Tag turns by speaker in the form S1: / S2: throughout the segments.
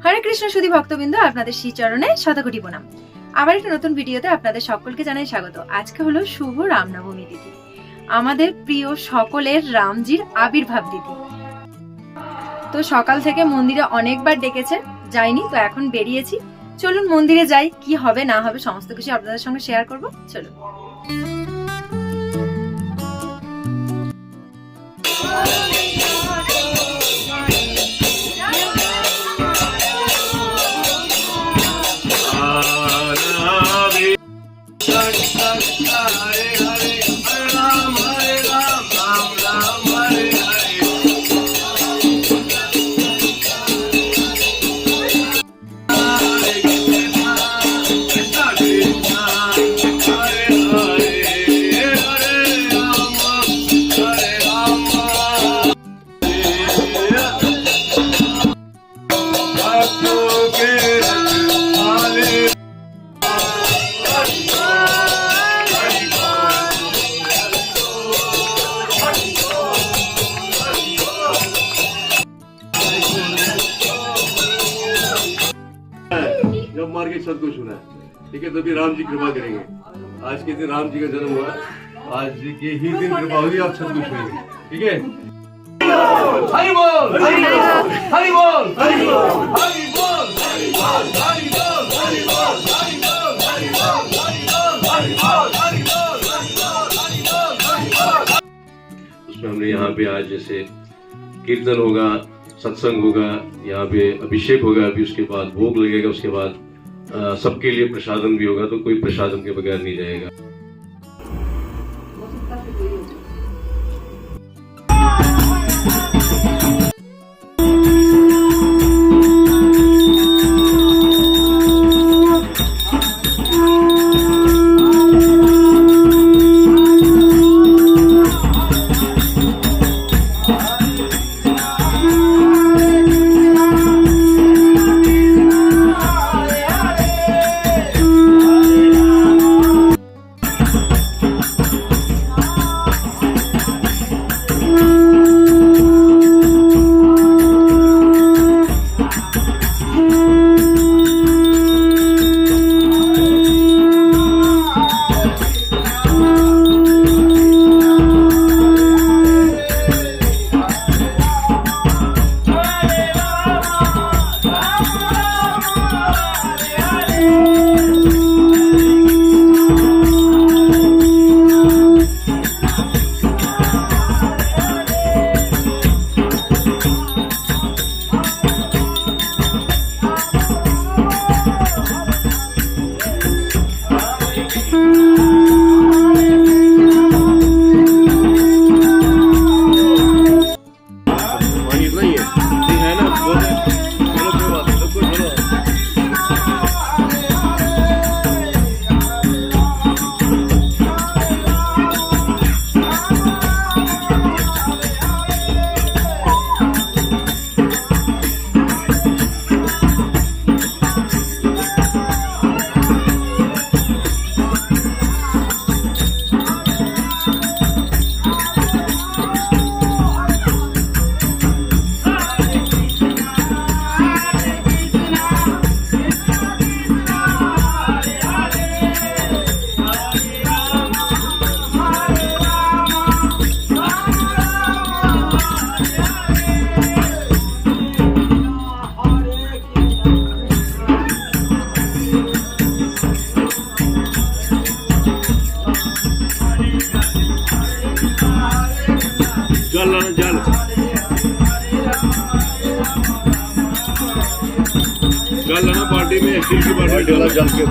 S1: হরে কৃষ্ণ সুধী ভক্তবৃন্দ, আপনাদের শ্রীচরণে শতকোটি প্রণাম। আবার একটা নতুন ভিডিওতে আপনাদের সকলকে জানাই স্বাগত। আজকে হলো শুভ রামনবমী তিথি, আমাদের প্রিয় সকলের রামজির আবির্ভাব তিথি। তো সকাল থেকে মন্দিরে অনেকবার ডেকেছে, যাইনি, তো এখন বেরিয়েছি। চলুন মন্দিরে যাই, কি হবে না হবে সমস্ত কিছু আপনাদের সঙ্গে শেয়ার করব। চলুন।
S2: जब मार के सब कुछ सुना, ठीक है, तभी राम जी कृपा करेंगे। आज के दिन राम जी का जन्म हुआ, आज के ही दिन कृपा होगी, आप सब कुछ होंगे, ठीक है। हरि बोल, हरि बोल, हरि बोल, हरि बोल, हरि बोल, हरि बोल, हरि बोल, हरि बोल, हरि बोल, हरि बोल, हरि बोल, हरि बोल, हरि बोल, हरि बोल, हरि बोल। उसमें हमने यहाँ पे आज जैसे कीर्तन होगा, सत्संग होगा, यहाँ पे अभिषेक होगा, अभी उसके बाद भोग लगेगा, उसके बाद सबके लिए प्रसादन भी होगा, तो कोई प्रसादन के बगैर नहीं जाएगा। जल जल जल लाना पार्टी में, स्टील की पार्टी डाला जल के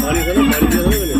S2: पानी से ना, पानी दिया था मैंने।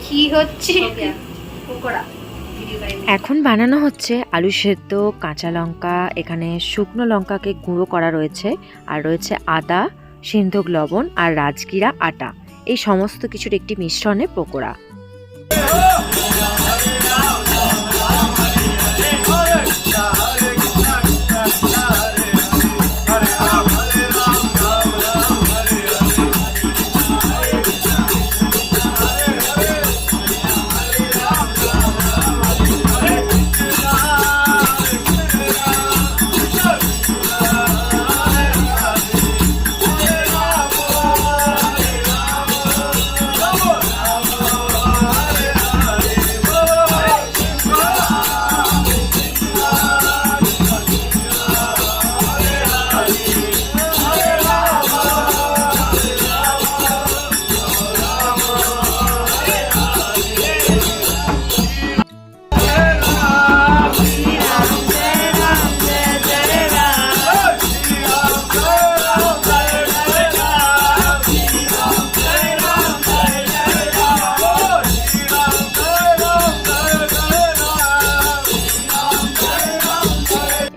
S3: কি হচ্ছে?
S1: এখন বানানো হচ্ছে আলু সেদ্ধ, কাঁচা লঙ্কা, এখানে শুকনো লঙ্কাকে গুঁড়ো করা রয়েছে, আর রয়েছে আদা, সিন্ধুক লবণ আর রাজগিরা আটা। এই সমস্ত কিছুর একটি মিশ্রণে পকোড়া।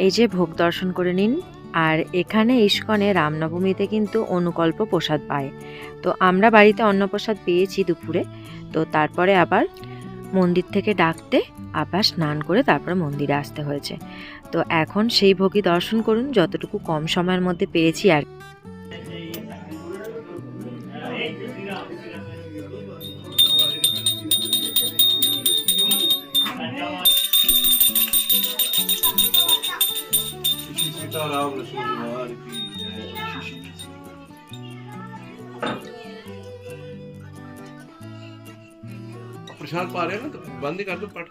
S1: এই যে ভোগ দর্শন করে নিন। আর এখানে ইস্কনে রামনবমীতে কিন্তু অনুকল্প প্রসাদ পায়। তো আমরা বাড়িতে অন্নপ্রসাদ পেয়েছি দুপুরে, তো তারপরে আবার মন্দির থেকে ডাকতে আবার স্নান করে তারপরে মন্দিরে আসতে হয়েছে। তো এখন সেই ভোগই দর্শন করুন, যতটুকু কম সময়ের মধ্যে পেরেছি আর
S2: सीताराम लक्ष्मण भगवान की जय। प्रसाद पा रहे हैं ना, तो बंद ही कर दो पट।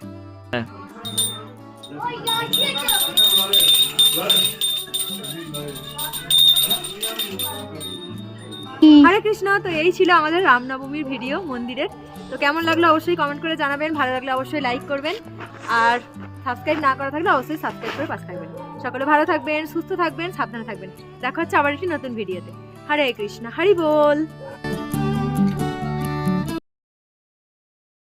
S1: হরে কৃষ্ণ। তো এই ছিল আমাদের রামনবমীর ভিডিও মন্দিরের। তো কেমন লাগলো অবশ্যই কমেন্ট করে জানাবেন, ভালো লাগলে অবশ্যই লাইক করবেন, আর সাবস্ক্রাইব না করা থাকলে অবশ্যই সাবস্ক্রাইব করে পাশে থাকবেন। সকলে ভালো থাকবেন, সুস্থ থাকবেন, সাবধানে থাকবেন। দেখা হচ্ছে আবার একটি নতুন ভিডিওতে। হরে কৃষ্ণ, হরি বল।